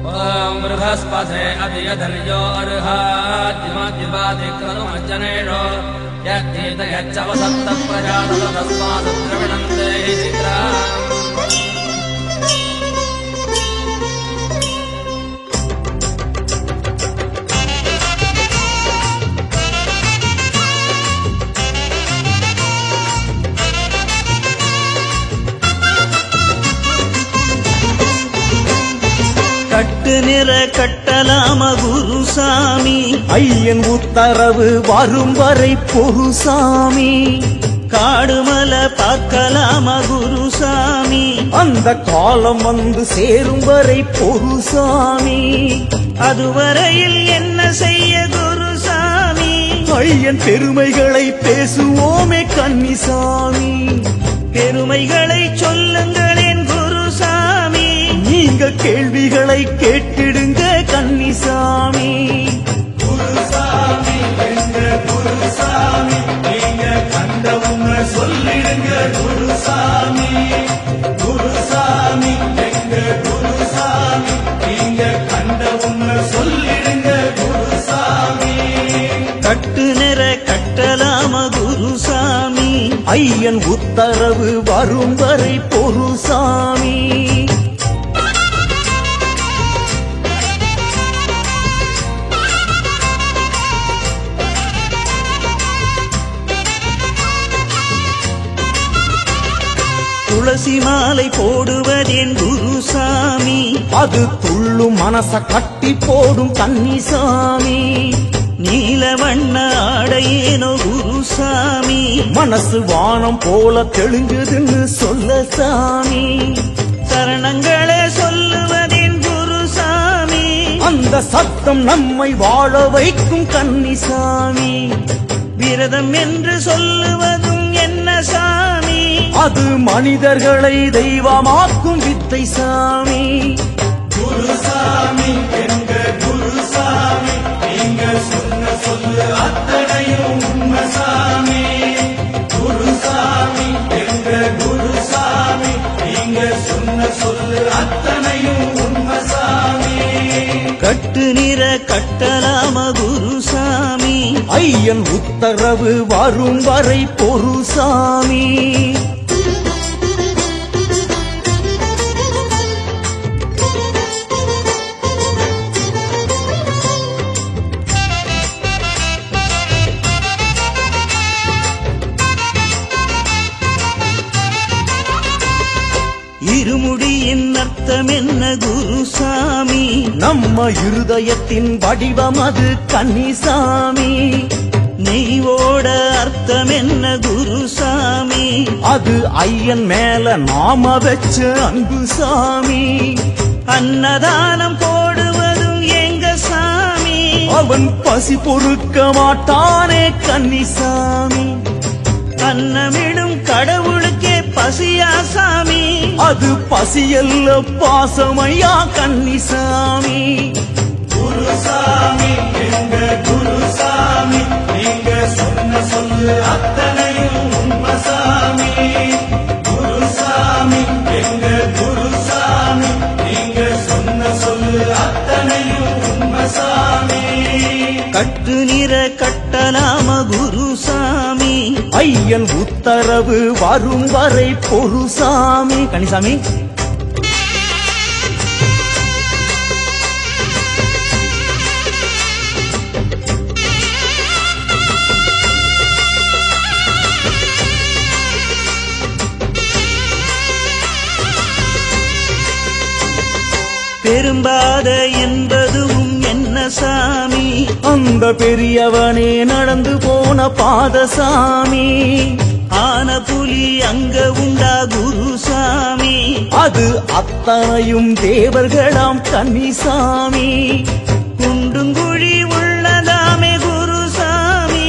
ओम बृहस्पते अभियधन्यो अर्हाद्यमाद्यपादिक्रमज्जनेषु यद्धीत यच्चवसत्त प्रजातस्मात् द्रविणन्ते चित्रा கட்டு நிற கட்டலாம குருசாமி ஐயன் உத்தரவு வரும் வரை பொருசாமி காடுமல பார்க்கலாம குருசாமி அந்த காலம் வந்து சேரும் வரை பொருசாமி அதுவரையில் என்ன செய்ய குருசாமி ஐயன் பெருமைகளை பேசுவோமே கன்னிசாமி பெருமைகளை சொல்லுங்களேன் குருசாமி நீங்க கேள்விகளை கேட்டிடுங்க கன்னிசாமி குருசாமி எங்க குருசாமி நீங்க கண்ட உண்மை சொல்லிடுங்க குருசாமி குருசாமி எங்க குருசாமி நீங்க கண்ட உண்மை சொல்லிடுங்க குருசாமி கட்டு நிற கட்டலாம குருசாமி ஐயன் உத்தரவு வரும் வரை பொருசாமி துளசி மாலை போடுவதேன் குருசாமி அது துள்ளும் மனச கட்டி போடும் கன்னிசாமி நீல வண்ண ஆடையேனோ குருசாமி மனசு வானம் போல தெளிஞ்சதுன்னு சொல்ல சாமி சரணங்களே சொல்லுவதேன் குருசாமி அந்த சத்தம் நம்மை வாழ வைக்கும் கன்னிசாமி விரதம் என்று சொல்லுவதும் என்ன சாமி அது மனிதர்களை தெய்வமாக்கும் வித்தை சாமி குருசாமி எங்க குருசாமி நீங்க சொன்ன சொல்லு அத்தனையும் உண்மை சாமி குருசாமி எங்க குருசாமி நீங்க சொன்ன சொல்லு அத்தனையும் உண்மை சாமி கட்டு நிற கட்டலாம குருசாமி ஐயன் உத்தரவு வரும் வரை பொருசாமி இருமுடியின் அர்த்தம் என்ன குருசாமி நம்ம இருதயத்தின் வடிவம் அது கன்னிசாமி நெய்வோட அர்த்தம் என்ன குருசாமி அது ஐயன் மேல நாம வச்ச அன்பு சாமி அன்னதானம் போடுவதும் எங்க சாமி அவன் பசி பொறுக்க மாட்டானே கன்னிசாமி அன்னமிடும் கடவுளுக்கே பசியா சாமி அது பசியல்ல பாசமையா கன்னிசாமி குருசாமி எங்க குருசாமி நீங்க சொன்ன சொல்லு அத்தனையும் உண்மை சாமி குருசாமி எங்க குருசாமி நீங்க சொன்ன சொல்லு அத்தனையும் உண்மை சாமி கட்டு நிற கட்டலாம குருசாமி ஐயன் உத்தரவு வரும் வரை பொருசாமி கன்னிசாமி பெரும்பாத என்பதும் என்ன சாமி அந்த பெரியவனே நடந்து போன பாதசாமி ஆன புலி அங்க உண்டா குருசாமி அது அத்தனையும் தேவர்களாம் கன்னிசாமி குண்டுங்குழி உள்ளதாமே குருசாமி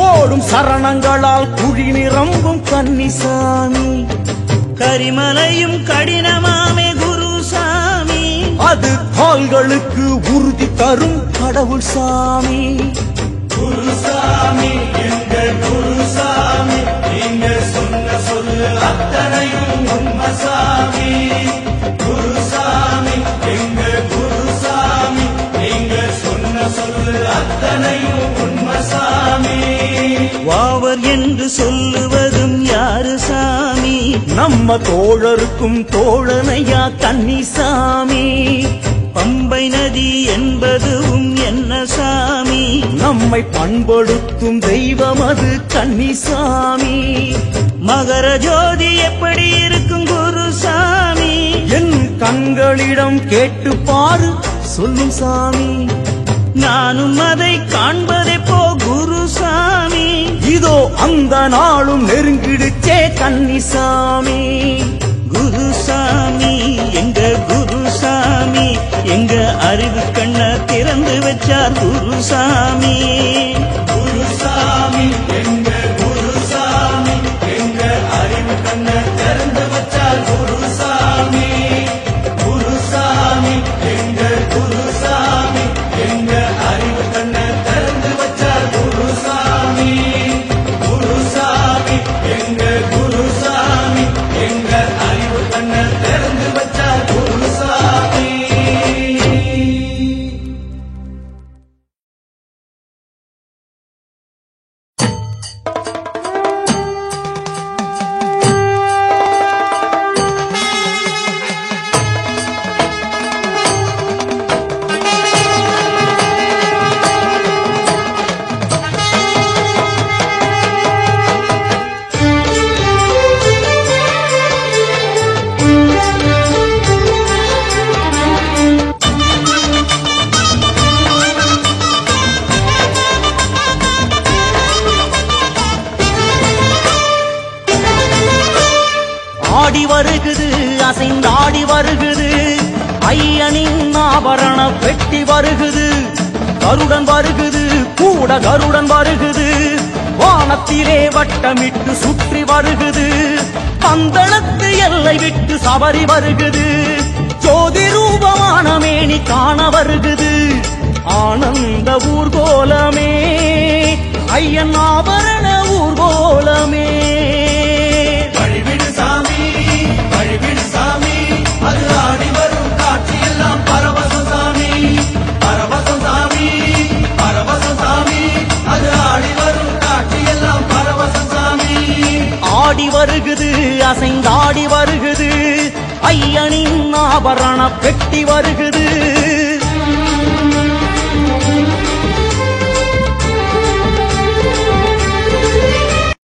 ஓடும் சரணங்களால் குழி நிரம்பும் கன்னிசாமி கரிமலையும் கடினமாமே குருசாமி அது கால்களுக்கு உறுதி தரும் கடவுள் சாமி குருசாமி எங்க குருசாமி நீங்க சொன்ன சொல்லு அத்தனையும் உண்மை சாமி குருசாமி எங்க குருசாமி என்று சொல்லுவதும் யாரு சாமி? நம்ம தோழருக்கும் தோழனையா கன்னிசாமி. பம்பை நதி என்பதும் என்ன சாமி? நம்மை பண்படுத்தும் தெய்வம் அது கன்னிசாமி. மகர ஜோதி எப்படி இருக்கும் குருசாமி? என் கண்களிடம் கேட்டு பாரு சொல்லும் சாமி. நானும் அதை காண்பதெப்போ குருசாமி? இதோ அந்த நாளும் நெருங்கிடுச்சே கன்னிசாமி. குருசாமி எங்க குருசாமி, எங்க அறிவு கண்ண திறந்து வச்சார் குருசாமி. குருசாமி எங்க குருசாமி, எங்க அறிவு கண்ண திறந்து வச்சார் குருசாமி. குருசாமி எங்க குருசாமி, எங்க அறிவு கண்ண திறந்து வச்சார் குருசாமி. குருசாமி எங்க குருசாமி, எங்க அறிவு கண்ண திறந்து வச்சார் குருசாமி. ஆடி வருகுது அசைந்தாடி வருகுது, ஐயனின் ஆபரண பெட்டி வருகுது. கருடன் வருகுது கூட கருடன் வருகுது, வானத்திலே வட்டமிட்டு சுற்றி வருகுது. பந்தளத்து எல்லை விட்டு சபரி வருகுது, ஜோதி ரூபமான மேனி காண வருகுது. ஆனந்த ஊர்கோலமே ஐயன் ஆபரண ஊர்கோலமே. வழிவிடு சாமி, வழிவிடு சாமி, அது ஆடி வரும் காட்சியெல்லாம் பரவசம் சாமி. பரவசம் சாமி, பரவசம் சாமி, அது ஆடி வரும் காட்சியெல்லாம் பரவசம் சாமி. ஆடி வருகுது அசைந்தாடி வருகுது, ஐயனின் ஆபரண பெட்டி வருகுது.